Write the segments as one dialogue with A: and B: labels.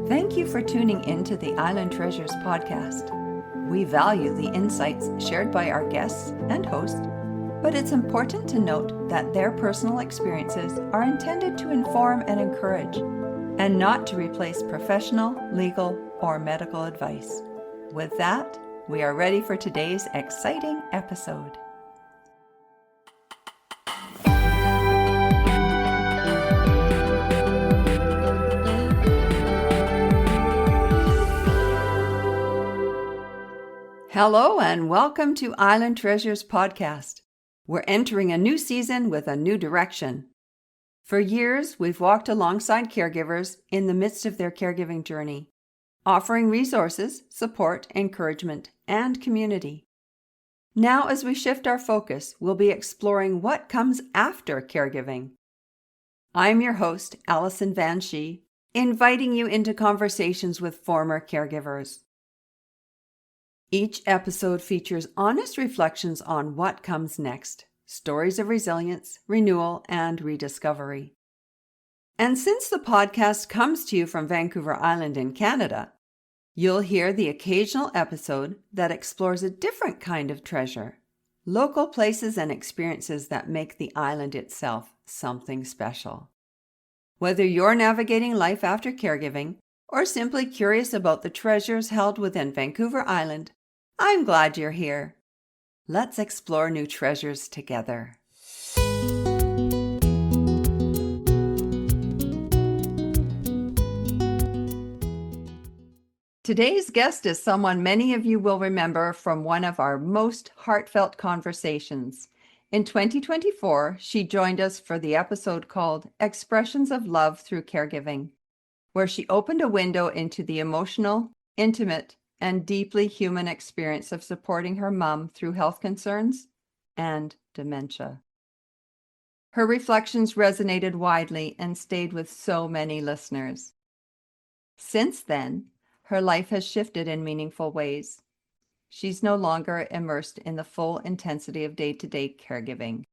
A: Thank you for tuning into the Island Treasures podcast. We value the insights shared by our guests and hosts, but it's important to note that their personal experiences are intended to inform and encourage, and not to replace professional, legal, or medical advice. With that, we are ready for today's exciting episode. Hello and welcome to Island Treasures podcast. We're entering a new season with a new direction. For years, we've walked alongside caregivers in the midst of their caregiving journey, offering resources, support, encouragement, and community. Now, as we shift our focus, we'll be exploring what comes after caregiving. I'm your host, Alison Van Schie, inviting you into conversations with former caregivers. Each episode features honest reflections on what comes next, stories of resilience, renewal, and rediscovery. And since the podcast comes to you from Vancouver Island in Canada, you'll hear the occasional episode that explores a different kind of treasure, local places and experiences that make the island itself something special. Whether you're navigating life after caregiving or simply curious about the treasures held within Vancouver Island, I'm glad you're here. Let's explore new treasures together. Today's guest is someone many of you will remember from one of our most heartfelt conversations. In 2024, she joined us for the episode called Expressions of Love Through Caregiving, where she opened a window into the emotional, intimate, and deeply human experience of supporting her mom through health concerns and dementia. Her reflections resonated widely and stayed with so many listeners. Since then, her life has shifted in meaningful ways. She's no longer immersed in the full intensity of day-to-day caregiving.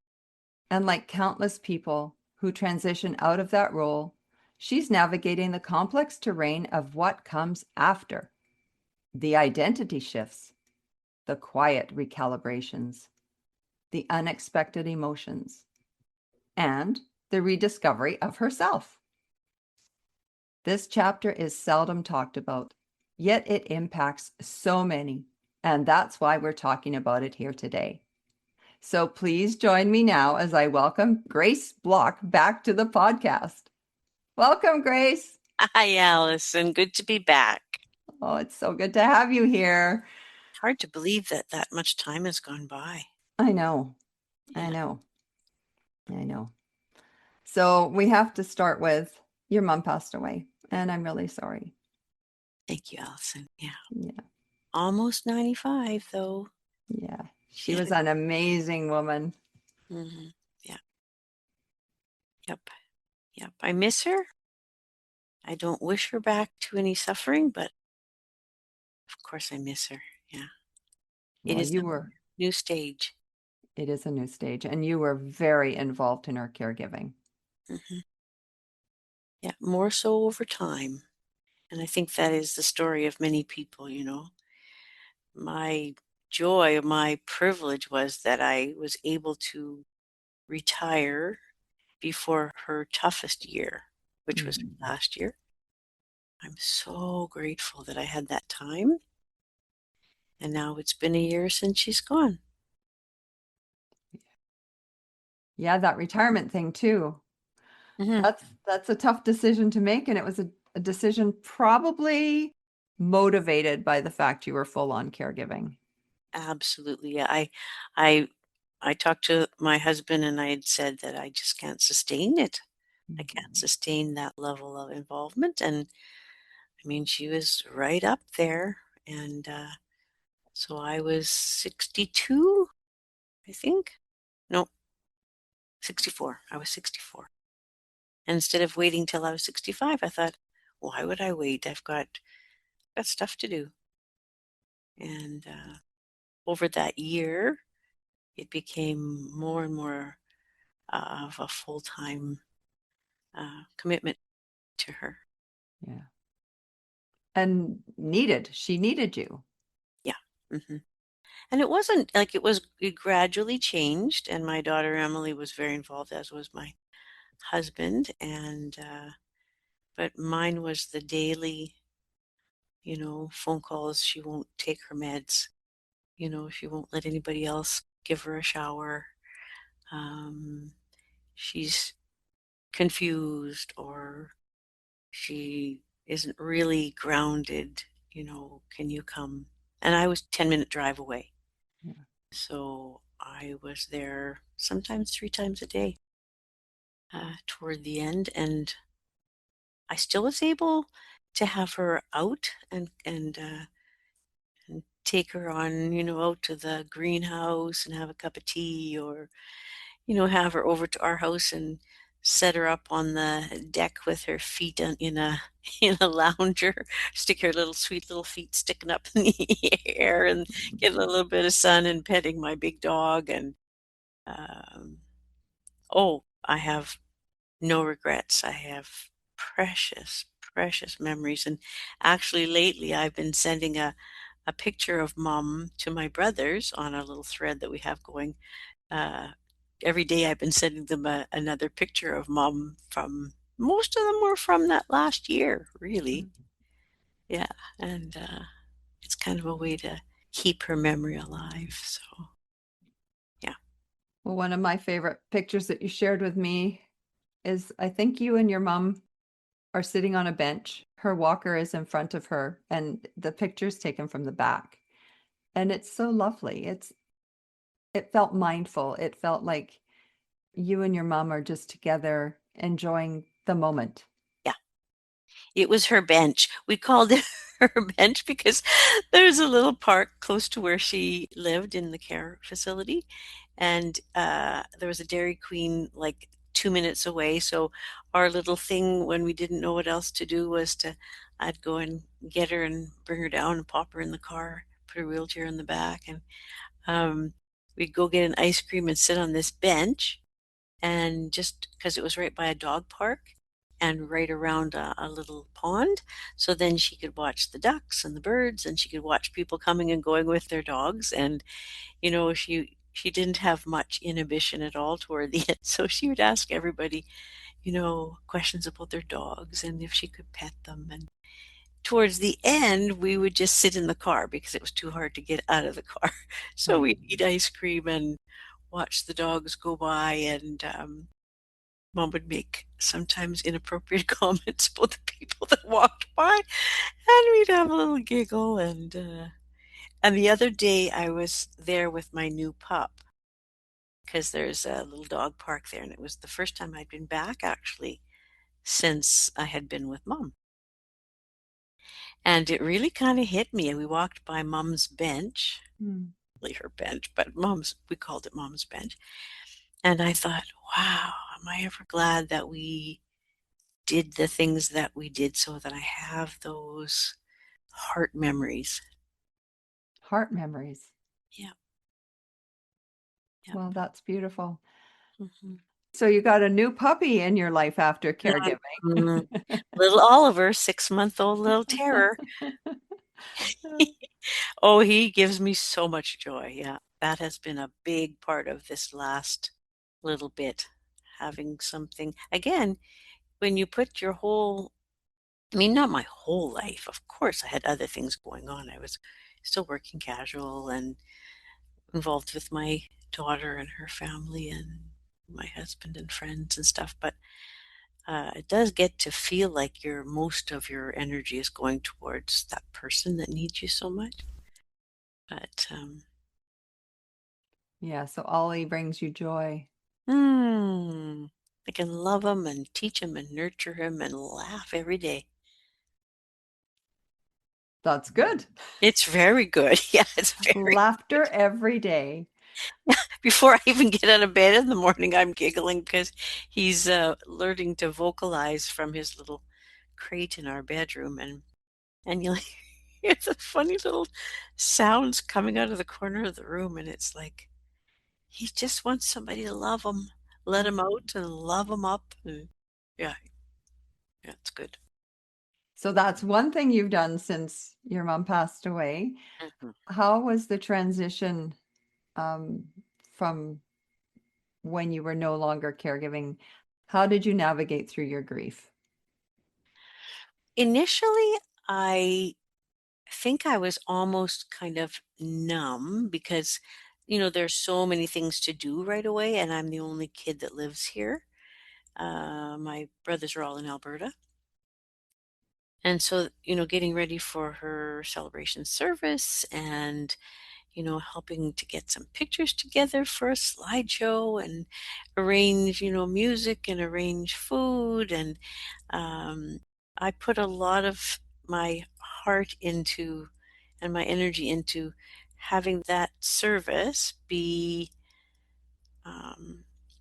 A: And like countless people who transition out of that role, she's navigating the complex terrain of what comes after. The identity shifts, the quiet recalibrations, the unexpected emotions, and the rediscovery of herself. This chapter is seldom talked about, yet it impacts so many, and that's why we're talking about it here today. So please join me now as I welcome Grace Block back to the podcast. Welcome, Grace.
B: Hi, Allison. Good to be back.
A: Oh, it's so good to have you here.
B: Hard to believe that much time has gone by.
A: I know. So we have to start with your mom passed away, and I'm really sorry.
B: Thank you, Allison.
A: Yeah.
B: Almost 95, though.
A: Yeah. She was an amazing woman.
B: Mm-hmm. Yeah. Yep. I miss her. I don't wish her back to any suffering, but of course I miss her. Yeah.
A: Well,
B: It is a new stage.
A: It is a new stage, and you were very involved in her caregiving.
B: Mm-hmm. Yeah, more so over time. And I think that is the story of many people, you know. My joy, my privilege was that I was able to retire before her toughest year, which was last year. I'm so grateful that I had that time. And now it's been a year since she's gone.
A: Yeah, that retirement thing too.
B: Mm-hmm.
A: That's a tough decision to make, and it was a decision probably motivated by the fact you were full on caregiving.
B: Absolutely. Yeah. I talked to my husband and I had said that I just can't sustain it. I can't sustain that level of involvement. And I mean, she was right up there. And so I was 62, I think. No, 64. I was 64. And instead of waiting till I was 65, I thought, why would I wait? I've got stuff to do. And over that year, it became more and more of a full-time commitment to her.
A: Yeah. and needed. She needed you.
B: Yeah. Hmm. And it wasn't like it gradually changed. And my daughter Emily was very involved, as was my husband. But mine was the daily, phone calls. She won't take her meds. She won't let anybody else give her a shower. Um, she's confused, or she isn't really grounded. Can you come? And I was 10-minute drive away.
A: Yeah.
B: So I was there sometimes 3 times a day toward the end. And I still was able to have her out and take her on, out to the greenhouse and have a cup of tea, or have her over to our house and set her up on the deck with her feet in a in a lounger, stick her little sweet little feet sticking up in the air and get a little bit of sun, and petting my big dog. And um, oh, I have no regrets. I have precious, precious memories. And actually, lately, I've been sending a picture of mom to my brothers on a little thread that we have going. Uh, every day I've been sending them another picture of mom. From most of them were from that last year, really. Yeah. And it's kind of a way to keep her memory alive. So, yeah.
A: Well, one of my favorite pictures that you shared with me is I think you and your mom are sitting on a bench. Her walker is in front of her, and the picture's taken from the back. And it's so lovely. It felt mindful. It felt like you and your mom are just together enjoying the moment.
B: Yeah. It was her bench. We called it her bench because there's a little park close to where she lived in the care facility. And there was a Dairy Queen like 2 minutes away. So our little thing when we didn't know what else to do was I'd go and get her and bring her down and pop her in the car, put her wheelchair in the back. And um, we'd go get an ice cream and sit on this bench, and just because it was right by a dog park and right around a little pond. So then she could watch the ducks and the birds, and she could watch people coming and going with their dogs. And she didn't have much inhibition at all toward the end. So she would ask everybody, questions about their dogs and if she could pet them. And towards the end, we would just sit in the car because it was too hard to get out of the car. So
A: Oh,
B: we'd eat ice cream and watch the dogs go by. And mom would make sometimes inappropriate comments about the people that walked by, and we'd have a little giggle. And the other day, I was there with my new pup because there's a little dog park there, and it was the first time I'd been back actually since I had been with mom. And it really kind of hit me. And we walked by mom's bench,
A: mm.
B: really her bench, but we called it mom's bench. And I thought, wow, am I ever glad that we did the things that we did, so that I have those heart memories.
A: Heart memories.
B: Yeah, yeah.
A: Well, that's beautiful.
B: Mhm.
A: So you got a new puppy in your life after caregiving.
B: Mhm. Little Oliver, 6-month-old little terror. Oh, he gives me so much joy. Yeah, that has been a big part of this last little bit. Having something, again, when you put your whole, I mean, not my whole life, of course, I had other things going on. I was still working casual and involved with my daughter and her family and my husband and friends and stuff. But it does get to feel like most of your energy is going towards that person that needs you so much. But
A: Yeah, so Ollie brings you joy.
B: mm, I can love him and teach him and nurture him and laugh every day.
A: That's good.
B: It's very good. Yeah, it's very
A: Laughter
B: good.
A: every day.
B: Before I even get out of bed in the morning, I'm giggling because he's learning to vocalize from his little crate in our bedroom. And you'll hear the funny little sounds coming out of the corner of the room, and it's like he just wants somebody to love him, let him out, and love him up. And yeah, yeah, it's good.
A: So that's one thing you've done since your mom passed away.
B: Mhm.
A: How was the transition um, from when you were no longer caregiving? How did you navigate through your grief?
B: Initially, I think I was almost kind of numb because, there's so many things to do right away, and I'm the only kid that lives here. My brothers are all in Alberta. And so, getting ready for her celebration service and, helping to get some pictures together for a slideshow and arrange, music and arrange food. And I put a lot of my heart into and my energy into having that service be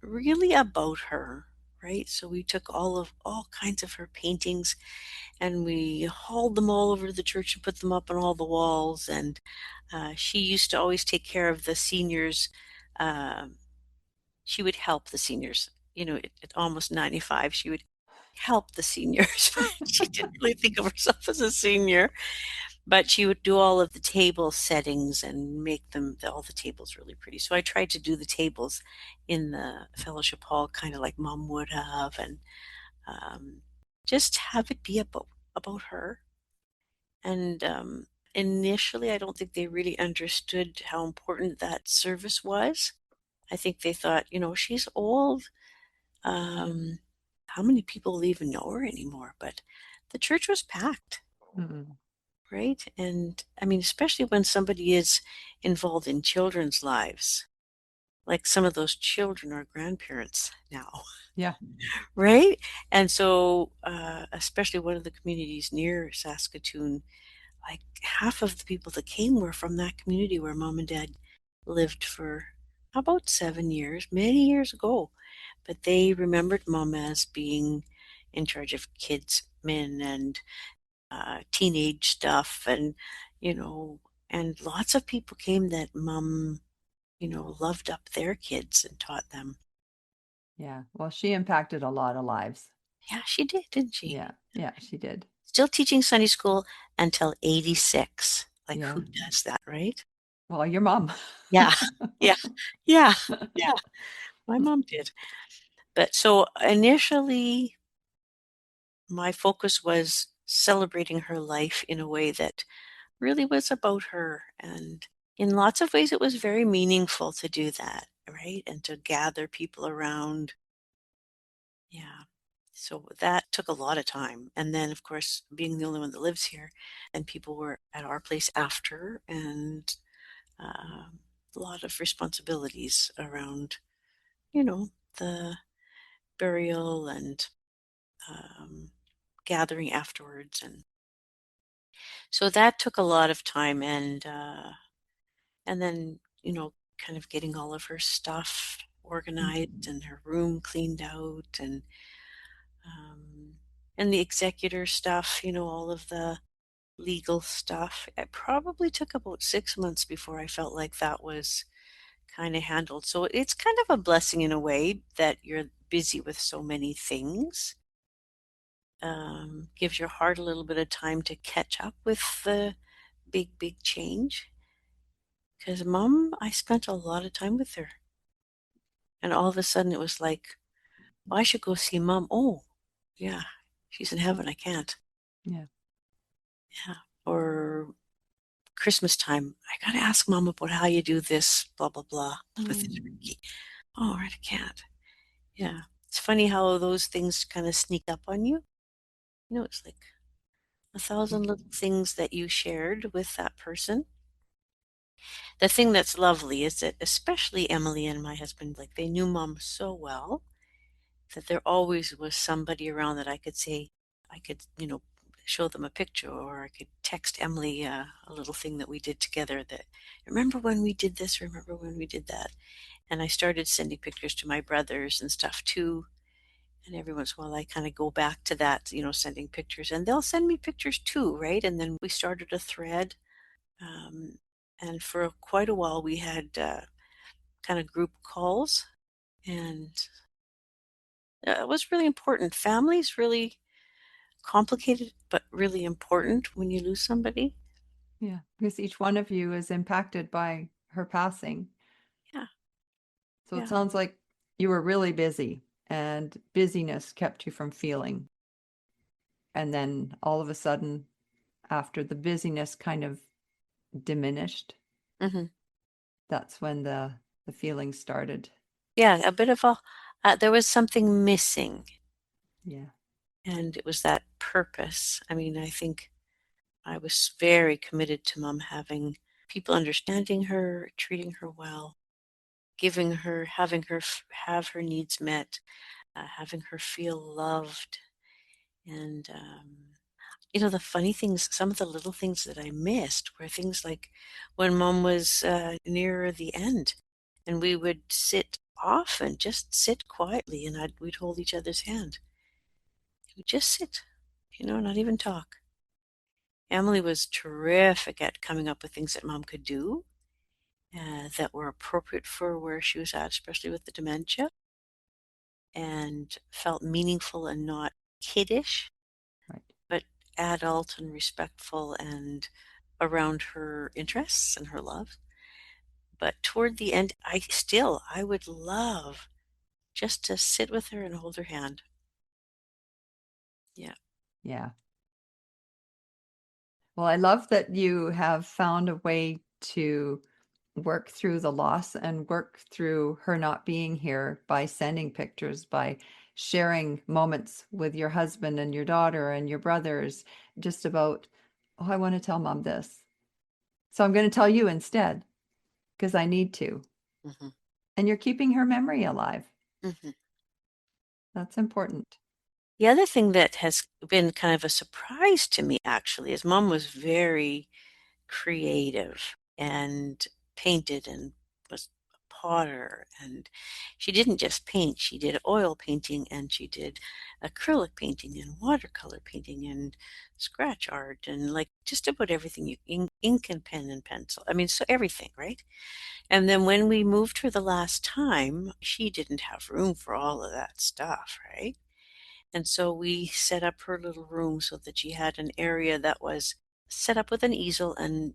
B: really about her. Right. So we took all kinds of her paintings and we hauled them all over to the church and put them up on all the walls. And she used to always take care of the seniors. Um she would help the seniors. At almost 95, she would help the seniors. She didn't really think of herself as a senior, but she would do all of the table settings and make all the tables really pretty. So I tried to do the tables in the fellowship hall, kind of like Mom would have, and um, just have it be about her. And initially, I don't think they really understood how important that service was. I think they thought, she's old. Um, how many people even know her anymore? But the church was packed,
A: Mm.
B: right? And I mean, especially when somebody is involved in children's lives, like some of those children are grandparents now,
A: Yeah.
B: right? And so, especially one of the communities near Saskatoon, like half of the people that came were from that community where mom and dad lived for about 7 years, many years ago. But they remembered mom as being in charge of kids, men, and teenage stuff, you know, and lots of people came that mom, loved up their kids and taught them.
A: Yeah. Well, she impacted a lot of lives.
B: Yeah, she did, didn't she?
A: Yeah. Yeah, she did.
B: Still teaching Sunday school until 86. Like,
A: Yeah.
B: who does that, right?
A: Well, your mom.
B: Yeah, yeah, yeah, yeah. My mom did. But so initially, my focus was celebrating her life in a way that really was about her. And in lots of ways, it was very meaningful to do that, right? And to gather people around. Yeah. So that took a lot of time. And then, of course, being the only one that lives here, and people were at our place after, and um, a lot of responsibilities around, the burial and um, gathering afterwards. And so that took a lot of time. And then, kind of getting all of her stuff organized
A: Mhm.
B: and her room cleaned out um, and the executor stuff, all of the legal stuff. It probably took about 6 months before I felt like that was kind of handled. So it's kind of a blessing in a way that you're busy with so many things. Gives your heart a little bit of time to catch up with the big change. Because mom, I spent a lot of time with her. And all of a sudden it was like, well, I should go see mom. Oh, yeah, she's in heaven. I can't.
A: Yeah.
B: Yeah. Or Christmas time, I got to ask mom about how you do this, blah, blah, blah, with the
A: Mm.
B: turkey. Oh, right, I can't. Yeah. It's funny how those things kind of sneak up on you. It's like a thousand little things that you shared with that person. The thing that's lovely is that, especially Emily and my husband, like they knew mom so well that there always was somebody around that I could say, I could, show them a picture, or I could text Emily a little thing that we did together that, remember when we did this, remember when we did that. And I started sending pictures to my brothers and stuff too. And every once in a while, I kind of go back to that, sending pictures, and they'll send me pictures too, right? And then we started a thread. Um, and for quite a while, we had kind of group calls, and it was really important. Family's really complicated, but really important when you lose somebody.
A: Yeah, because each one of you is impacted by her passing.
B: Yeah,
A: So it
B: yeah.
A: sounds like you were really busy and busyness kept you from feeling. And then all of a sudden, after the busyness kind of diminished,
B: Hmm.
A: that's when the feeling started.
B: Yeah, a bit of a, there was something missing,
A: Yeah.
B: and it was that purpose. I mean, I think I was very committed to mom having people understanding her, treating her well, giving her, having her have her needs met, having her feel loved. And, the funny things, some of the little things that I missed were things like when mom was near the end and we would sit off and just sit quietly and we'd hold each other's hand. We'd just sit, not even talk. Emily was terrific at coming up with things that mom could do that were appropriate for where she was at, especially with the dementia, and felt meaningful and not kiddish,
A: Right.
B: but adult and respectful and around her interests and her love. But toward the end, I would love just to sit with her and hold her hand. Yeah.
A: Yeah. Well, I love that you have found a way to work through the loss and work through her not being here by sending pictures, by sharing moments with your husband and your daughter and your brothers, just about, oh, I want to tell mom this. So I'm going to tell you instead because I need to.
B: Hmm.
A: And you're keeping her memory alive.
B: Hmm.
A: That's important.
B: The other thing that has been kind of a surprise to me actually is mom was very creative and painted and was a potter, and she didn't just paint, she did oil painting and she did acrylic painting and watercolor painting and scratch art and like just about everything, you ink and pen and pencil, I mean, so everything, right? And then when we moved her the last time, she didn't have room for all of that stuff, right? And so we set up her little room so that she had an area that was set up with an easel and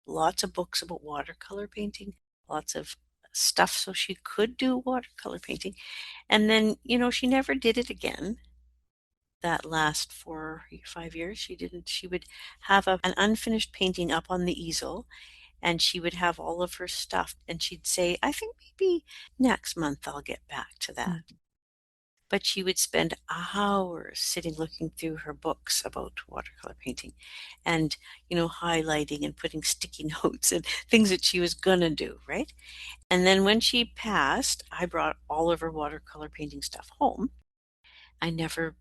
B: lots of books about watercolor painting, lots of stuff so she could do watercolor painting. And then, she never did it again. That last 4 5 years, she didn't. She would have an unfinished painting up on the easel, and she would have all of her stuff. And she'd say, I think maybe next month I'll get back to that.
A: Mm.
B: But she would spend hours sitting looking through her books about watercolor painting and, highlighting and putting sticky notes and things that she was going to do, right? And then when she passed, I brought all of her watercolor painting stuff home. I never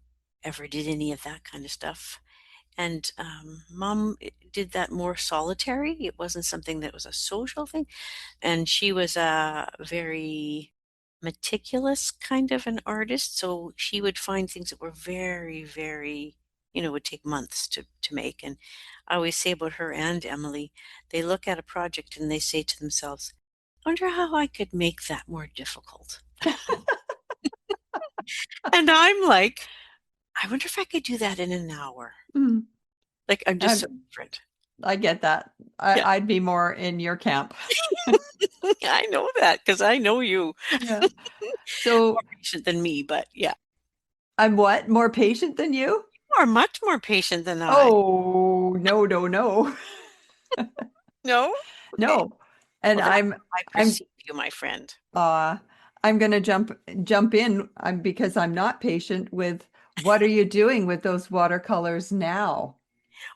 B: ever did any of that kind of stuff. And mom did that more solitary. It wasn't something that was a social thing. And she was a very meticulous kind of an artist, so she would find things that were very, very, would take months to make. And I always say about her and Emily, they look at a project and they say to themselves, I wonder how I could make that more difficult. And I'm like, I wonder if I could do that in an hour.
A: Mm.
B: Like, I'm just so
A: I'm,
B: different.
A: I get that.
B: Yeah.
A: I'd be more in your camp.
B: I know that because I know you.
A: Yeah.
B: More
A: So
B: patient than me, but yeah.
A: I'm what? More patient than you?
B: You are much more patient than I.
A: Oh, no, no, no.
B: No? Okay.
A: No. And
B: Well, that's
A: I'm
B: how I
A: I'm
B: perceive you, my friend.
A: uh I'm going to jump in because I'm not patient with what are you doing with those watercolors now?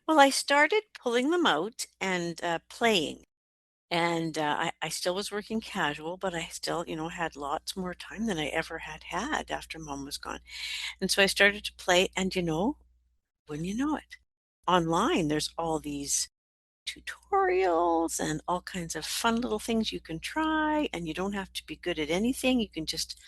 B: Well, I started pulling them out and playing. And I still was working casual, but I still, had lots more time than I ever had after mom was gone. And so I started to play, and wouldn't you know it, online there's all these tutorials and all kinds of fun little things you can try, and you don't have to be good at anything. You can just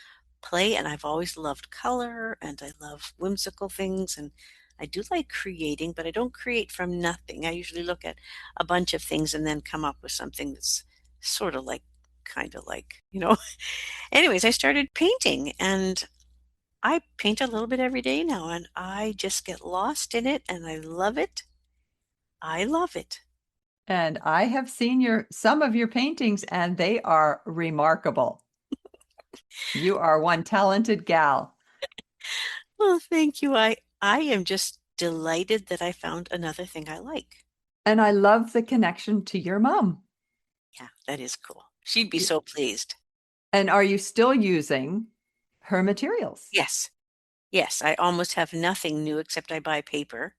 B: play. And I've always loved color and I love whimsical things. And I do like creating, but I don't create from nothing. I usually look at a bunch of things and then come up with something that's sort of like, kind of like, Anyways, I started painting and I paint a little bit every day now, and I just get lost in it, and I love it. I love it.
A: And I have seen some of your paintings and they are remarkable. You are one talented gal.
B: Well, thank you. I am just delighted that I found another thing I like.
A: And I love the connection to your mom.
B: Yeah, that is cool. She'd be
A: Y-
B: so pleased.
A: And are you still using her materials?
B: Yes. Yes, I almost have nothing new except I buy paper,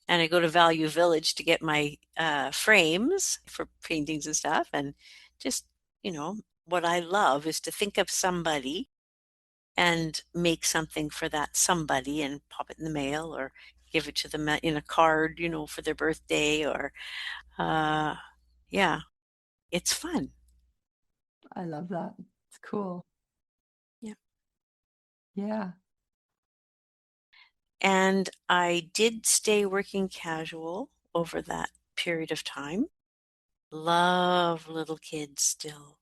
B: and I go to Value Village to get my frames for paintings and stuff. And just, what I love is to think of somebody and make something for that somebody and pop it in the mail or give it to them in a card, for their birthday or, uh, yeah, it's fun.
A: I love that. It's cool.
B: Yeah.
A: Yeah.
B: And I did stay working casual over that period of time. Love little kids still.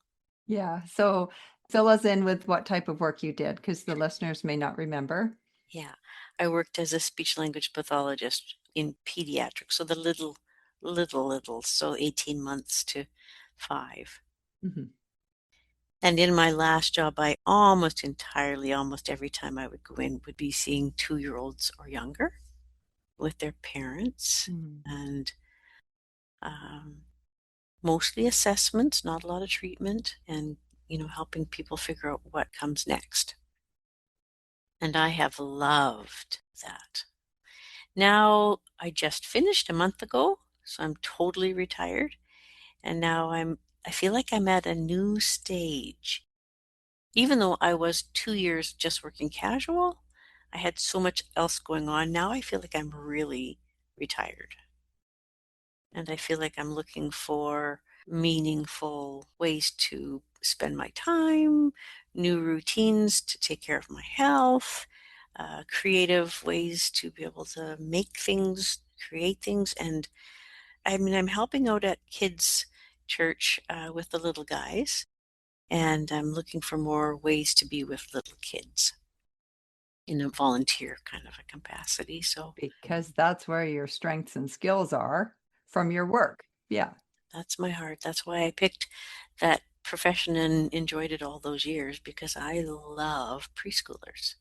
A: Yeah. So fill us in with what type of work you did because the listeners may not remember.
B: Yeah. I worked as a speech language pathologist in pediatrics, so the little, so 18 months to 5.
A: Mhm.
B: And in my last job, I almost entirely, almost every time I would go in, would be seeing 2-year-olds or younger with their parents,
A: Mm.
B: and um, mostly assessments, not a lot of treatment, and helping people figure out what comes next. And I have loved that. Now I just finished a month ago, so I'm totally retired, and now I feel like I'm at a new stage. Even though I was 2 years just working casual, I had so much else going on. Now I feel like I'm really retired. And I feel like I'm looking for meaningful ways to spend my time, new routines to take care of my health, creative ways to be able to make things, create things. And I mean, I'm helping out at kids' church with the little guys, and I'm looking for more ways to be with little kids in a volunteer kind of a capacity. So
A: Because that's where your strengths and skills are from your work. Yeah.
B: that's my heart. That's why I picked that profession and enjoyed it all those years, because I love preschoolers.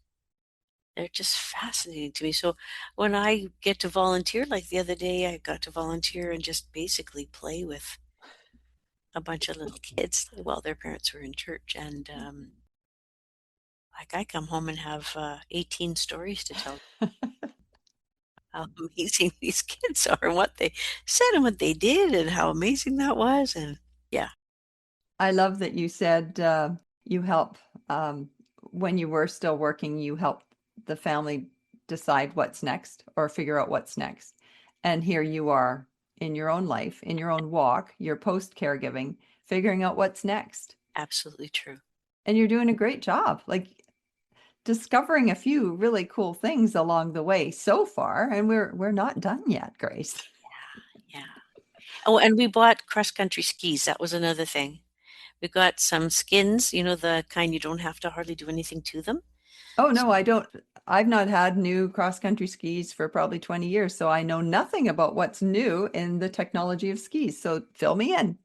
B: They're just fascinating to me. So when I get to volunteer, like the other day, I got to volunteer and just basically play with a bunch of little kids while their parents were in church. And like I come home and have 18 stories to tell how amazing these kids are and what they said and what they did and how amazing that was. And yeah,
A: I love that you said you help when you were still working, you help the family decide what's next or figure out what's next. And here you are in your own life, in your own walk, your post caregiving, figuring out what's next.
B: absolutely true.
A: And you're doing a great job, like discovering a few really cool things along the way so far. And we're not done yet, Grace.
B: Yeah. Oh, and we bought cross country skis. That was another thing. We got some skins, the kind you don't have to hardly do anything to them.
A: Oh
B: So,
A: no, I don't. I've not had new cross-country skis for probably 20 years, so I know nothing about what's new in the technology of skis. So fill me in.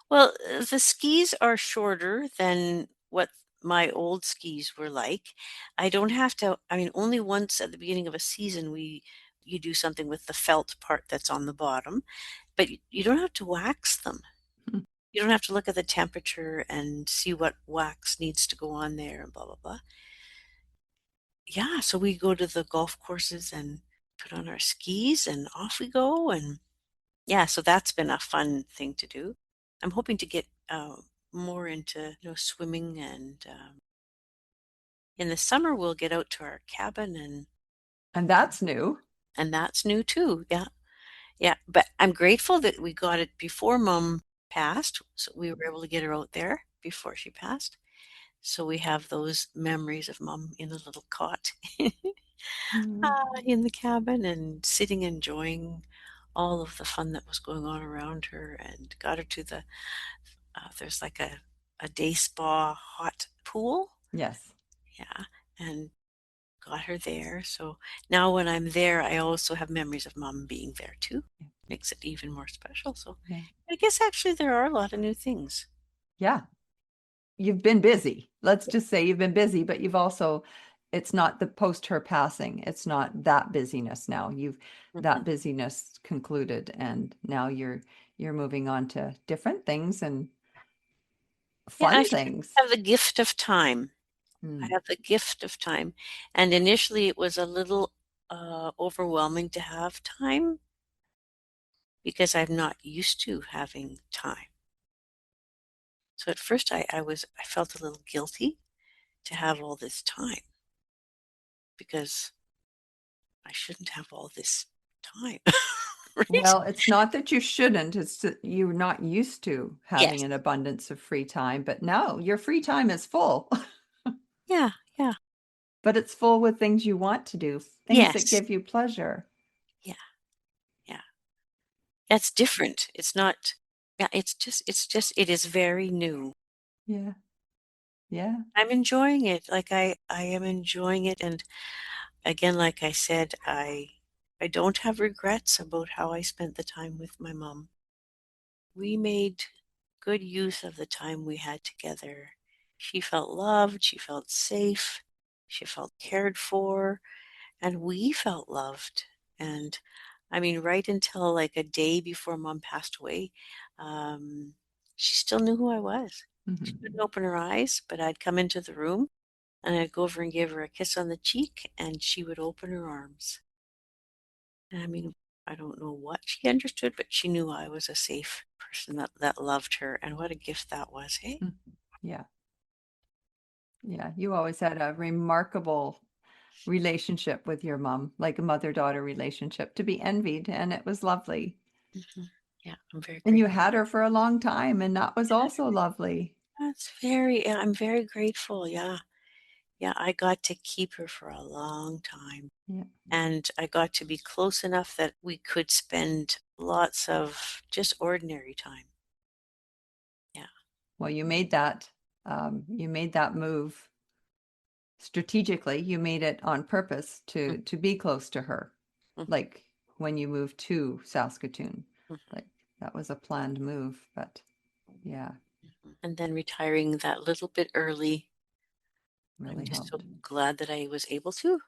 B: well, the skis are shorter than what my old skis were like. I don't have to, I mean, only once at the beginning of a season you do something with the felt part that's on the bottom, but you don't have to wax them.
A: Hmm.
B: You don't have to look at the temperature and see what wax needs to go on there and blah blah blah. Yeah, so we go to the golf courses and put on our skis and off we go. And yeah, so that's been a fun thing to do. I'm hoping to get more into swimming, and in the summer we'll get out to our cabin,
A: And that's new.
B: and that's new too. Yeah, yeah. But I'm grateful that we got it before Mom passed, so we were able to get her out there before she passed. So we have those memories of Mom in a little cot
A: Mm.
B: in the cabin and sitting enjoying all of the fun that was going on around her, and got her to there's like a day spa hot pool.
A: Yes.
B: Yeah. And got her there. So now when I'm there, I also have memories of mom being there too. Makes it even more special. So
A: Yeah.
B: I guess actually there are a lot of new things.
A: Yeah. You've been busy. Let's just say you've been busy, but you've also, it's not the post her passing. It's not that busyness now. You've
B: Mhm.
A: that busyness concluded and now you're moving on to different things and
B: Yeah, I
A: fun
B: should
A: things.
B: have the gift of time. I
A: Mm.
B: have the gift of time. And initially it was a little overwhelming to have time because I'm not used to having time. So at first I felt a little guilty to have all this time because I shouldn't have all this time. Right?
A: Well, it's not that you shouldn't, it's that you're not used to having
B: Yes.
A: an abundance of free time, but now your free time is full.
B: Yeah, yeah.
A: But it's full with things you want to do, things that
B: Yes.
A: give you pleasure.
B: Yeah, yeah. That's different. It's not, yeah, it's just it is very new.
A: Yeah. Yeah.
B: I'm enjoying it. Like I am enjoying it, and again, like I said, I don't have regrets about how I spent the time with my mom. We made good use of the time we had together. She felt loved, she felt safe, she felt cared for, and we felt loved. And I mean, right until like a day before mom passed away, um, she still knew who I was. She couldn't
A: Mhm.
B: open her eyes, but I'd come into the room and I'd go over and give her a kiss on the cheek, and she would open her arms. And I mean, I don't know what she understood, but she knew I was a safe person that loved her. And what a gift that was, hey?
A: Mm. Yeah. Yeah. You always had a remarkable relationship with your mom, like a mother-daughter relationship to be envied, and it was lovely.
B: Hmm. Yeah, I'm very
A: And you
B: grateful.
A: had her for a long time, and that was also lovely.
B: Yeah, I'm very grateful. Yeah. Yeah, I got to keep her for a long time.
A: Yeah.
B: And I got to be close enough that we could spend lots of just ordinary time. Yeah.
A: Well, you made that move strategically. You made it on purpose to be close to her,
B: Mm-hmm.
A: like when you moved to Saskatoon.
B: Hmm.
A: Like that was a planned move, but yeah,
B: And then retiring that little bit early. I'm
A: really
B: just so
A: helped.
B: glad that I was able to.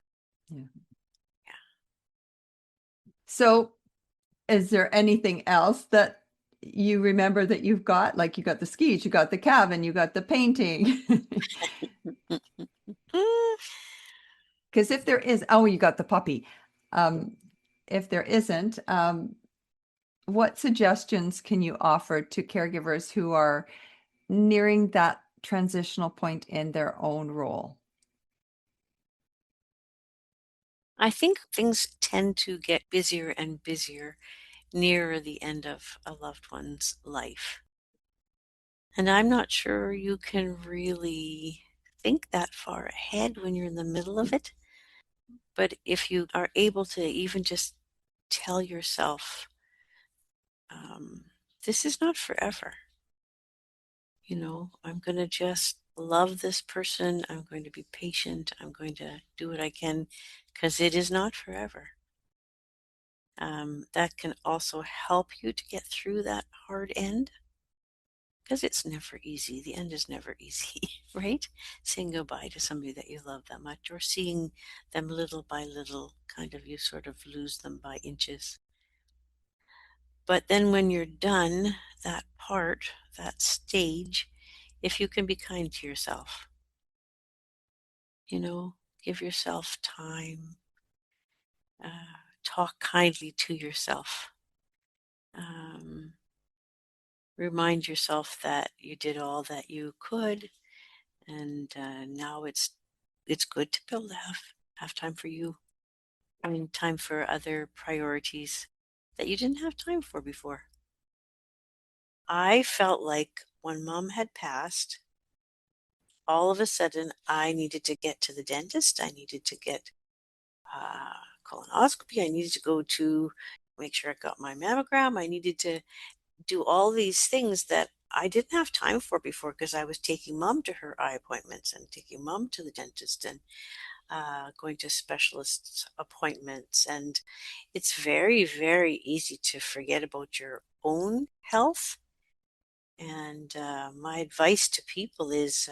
A: Yeah.
B: Yeah.
A: So, is there anything else that you remember that you've got? Like you got the skis, you got the cabin, you got the painting. Because if there is, oh, you got the puppy. Um, if there isn't, what suggestions can you offer to caregivers who are nearing that transitional point in their own role?
B: I think things tend to get busier and busier nearer the end of a loved one's life. And I'm not sure you can really think that far ahead when you're in the middle of it. But if you are able to even just tell yourself, um, this is not forever. I'm going to just love this person. I'm going to be patient. I'm going to do what I can because it is not forever. That can also help you to get through that hard end because it's never easy. The end is never easy, right? Saying goodbye to somebody that you love that much or seeing them little by little, kind of, you sort of lose them by inches. But then when you're done that part, that stage, if you can be kind to yourself, give yourself time, talk kindly to yourself. Um, Remind yourself that you did all that you could, and now it's good to be able to have time for you. I mean, time for other priorities that you didn't have time for before. I felt like when mom had passed, all of a sudden I needed to get to the dentist. I needed to get uh, colonoscopy. I needed to go to make sure I got my mammogram. I needed to do all these things that I didn't have time for before because I was taking mom to her eye appointments and taking mom to the dentist. And going to specialist appointments. And it's very, very easy to forget about your own health. And my advice to people is,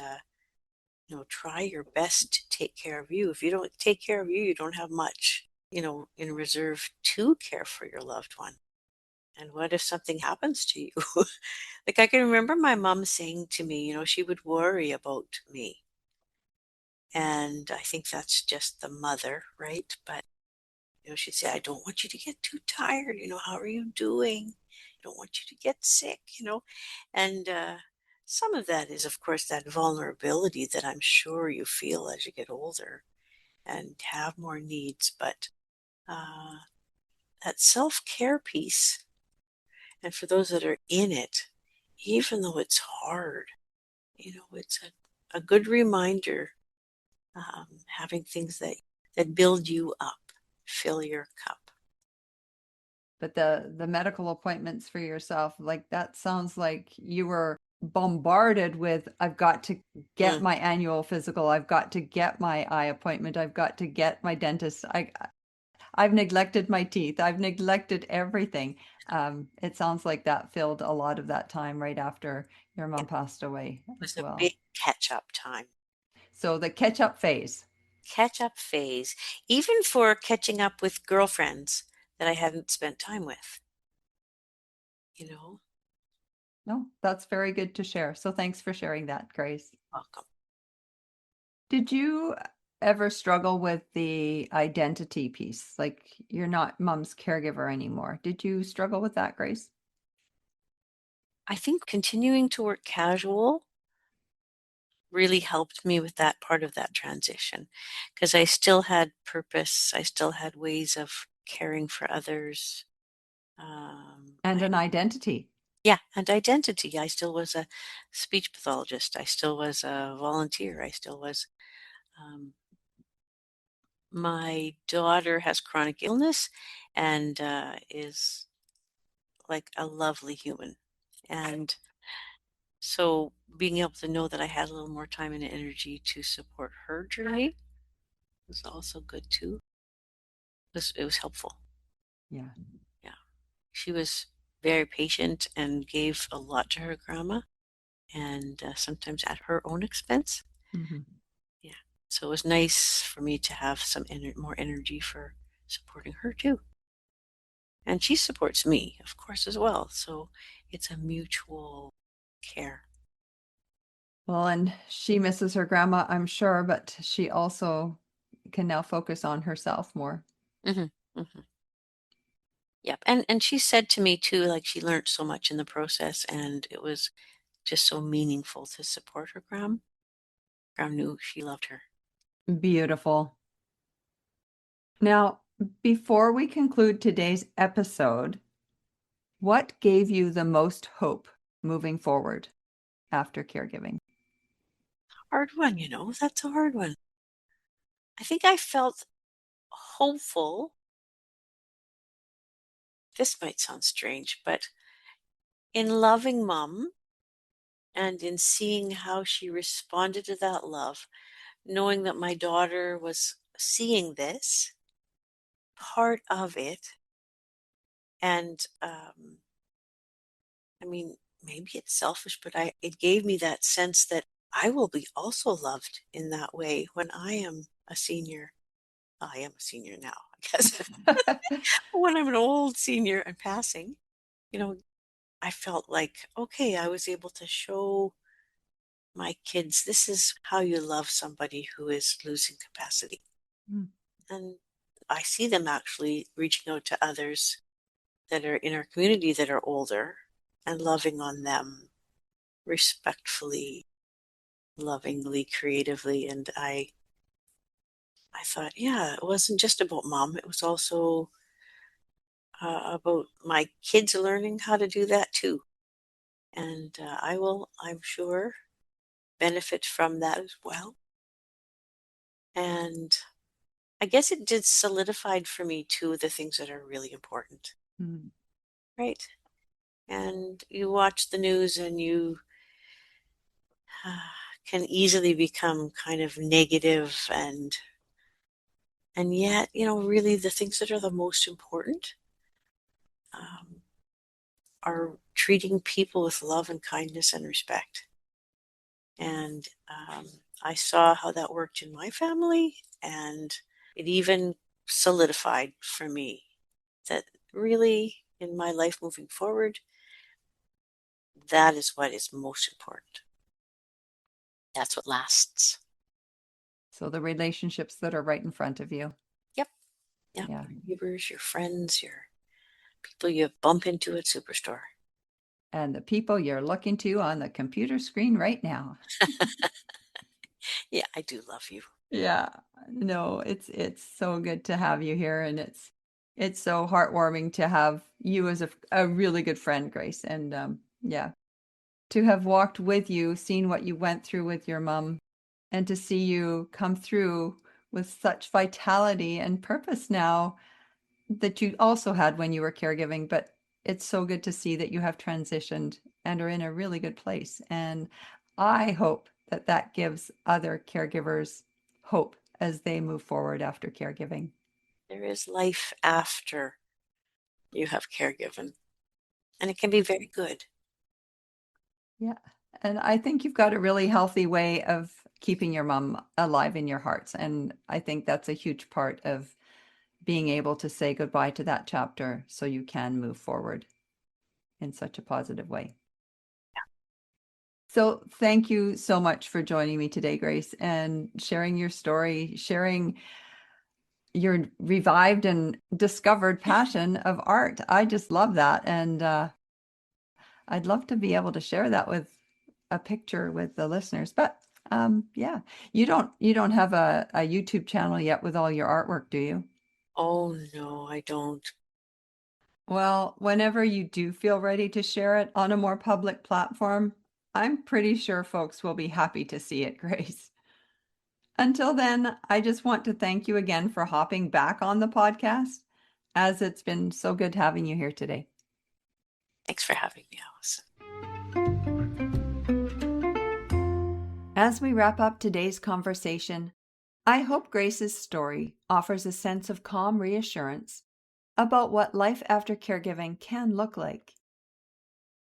B: try your best to take care of you. If you don't take care of you, you don't have much, in reserve to care for your loved one. And what if something happens to you? Like, I can remember my mom saying to me, she would worry about me. And I think that's just the mother, right? But, she'd say, I don't want you to get too tired. How are you doing? I don't want you to get sick. And some of that is, of course, that vulnerability that I'm sure you feel as you get older and have more needs. But uh, that self care piece, and for those that are in it, even though it's hard, it's a good reminder, having things that build you up, fill your cup.
A: But the medical appointments for yourself, like that sounds like you were bombarded with, I've got to get
B: Mm,
A: my annual physical, I've got to get my eye appointment, I've got to get my dentist. I've neglected my teeth. I've neglected everything. It sounds like that filled a lot of that time right after your
B: yeah,
A: mom passed away
B: it was
A: as
B: a
A: well.
B: big catch up time.
A: So the catch up phase.
B: Catch up phase, even for catching up with girlfriends that I hadn't spent time with, you know.
A: No, that's very good to share. So thanks for sharing that, Grace.
B: Welcome.
A: Did you ever struggle with the identity piece? Like you're not mom's caregiver anymore. Did you struggle with that, Grace?
B: I think continuing to work casual really helped me with that part of that transition because I still had purpose. I still had ways of caring for others.
A: And
B: I
A: an identity.
B: Yeah, and identity. I still was a speech pathologist. I still was a volunteer. I still was. Um, my daughter has chronic illness and is like a lovely human. And so being able to know that I had a little more time and energy to support her journey was also good too. It was helpful.
A: Yeah.
B: Yeah. She was very patient and gave a lot to her grandma and sometimes at her own expense.
A: Hmm.
B: Yeah. So it was nice for me to have some more energy for supporting her too. And she supports me, of course, as well. So it's a mutual care.
A: Well, and she misses her grandma, I'm sure, but she also can now focus on herself more.
B: Hmm. Hmm. Yep. And she said to me too, like she learned so much in the process, and it was just so meaningful to support her gram. Gram knew she loved her.
A: Beautiful. Now, before we conclude today's episode, what gave you the most hope moving forward after caregiving?
B: Hard one, that's a hard one. I think I felt hopeful. This might sound strange, but in loving mom and in seeing how she responded to that love, knowing that my daughter was seeing this part of it. And I mean, maybe it's selfish, but it gave me that sense that I will be also loved in that way when I am a senior. I am a senior now, I guess. When I'm an old senior and passing, you know, I felt like, okay, I was able to show my kids this is how you love somebody who is losing capacity.
A: Mm,
B: And I see them actually reaching out to others that are in our community that are older and loving on them respectfully, lovingly, creatively. And I thought, yeah, it wasn't just about mom. It was also about my kids learning how to do that too. And I will, I'm sure, benefit from that as well. And I guess it did solidified for me too the things that are really important,
A: mm,
B: right? And you watch the news and you can easily become kind of negative and And yet, really the things that are the most important um, are treating people with love and kindness and respect. And I saw how that worked in my family, and it even solidified for me that really in my life moving forward, that is what is most important. That's what lasts.
A: So the relationships that are right in front of you.
B: Yep. Yeah.
A: Yeah.
B: Your neighbors, your friends, your people you bump into at Superstore.
A: And the people you're looking to on the computer screen right now.
B: Yeah, I do love you.
A: Yeah. No, it's so good to have you here, and it's so heartwarming to have you as a really good friend, Grace. And yeah, to have walked with you, seen what you went through with your mom, and to see you come through with such vitality and purpose now that you also had when you were caregiving. But it's so good to see that you have transitioned and are in a really good place. And I hope that that gives other caregivers hope as they move forward after caregiving.
B: There is life after you have caregiven, and it can be very good.
A: Yeah. And I think you've got a really healthy way of keeping your mom alive in your hearts. And I think that's a huge part of being able to say goodbye to that chapter so you can move forward in such a positive way. So thank you so much for joining me today, Grace, and sharing your story, sharing your revived and discovered passion of art. I just love that. And I'd love to be able to share that with a picture with the listeners. But yeah, you don't have a YouTube channel yet with all your artwork, do you?
B: Oh no, I don't.
A: Well, whenever you do feel ready to share it on a more public platform, I'm pretty sure folks will be happy to see it, Grace. Until then, I just want to thank you again for hopping back on the podcast, as it's been so good having you here today.
B: Thanks for having me, Allison.
A: As we wrap up today's conversation, I hope Grace's story offers a sense of calm reassurance about what life after caregiving can look like.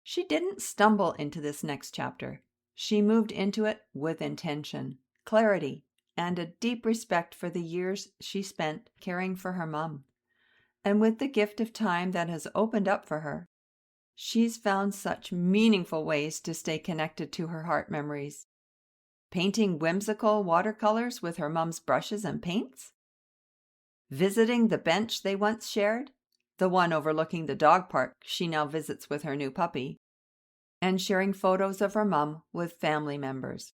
A: She didn't stumble into this next chapter. She moved into it with intention, clarity, and a deep respect for the years she spent caring for her mom. And with the gift of time that has opened up for her, she's found such meaningful ways to stay connected to her heart memories. Painting whimsical watercolors with her mom's brushes and paints? Visiting the bench they once shared, the one overlooking the dog park she now visits with her new puppy, and sharing photos of her mom with family members.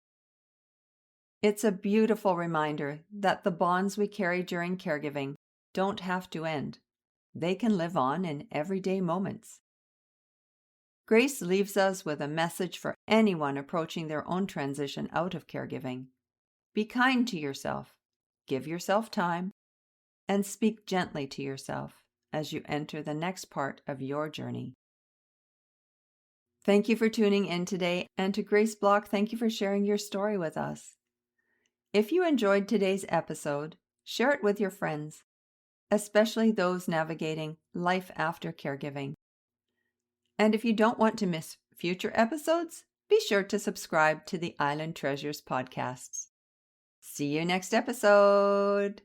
A: It's a beautiful reminder that the bonds we carry during caregiving don't have to end. They can live on in everyday moments. Grace leaves us with a message for anyone approaching their own transition out of caregiving. Be kind to yourself, give yourself time, and speak gently to yourself as you enter the next part of your journey. Thank you for tuning in today, and to Grace Block, thank you for sharing your story with us. If you enjoyed today's episode, share it with your friends, especially those navigating life after caregiving. And if you don't want to miss future episodes, be sure to subscribe to the Island Treasures podcasts. See you next episode.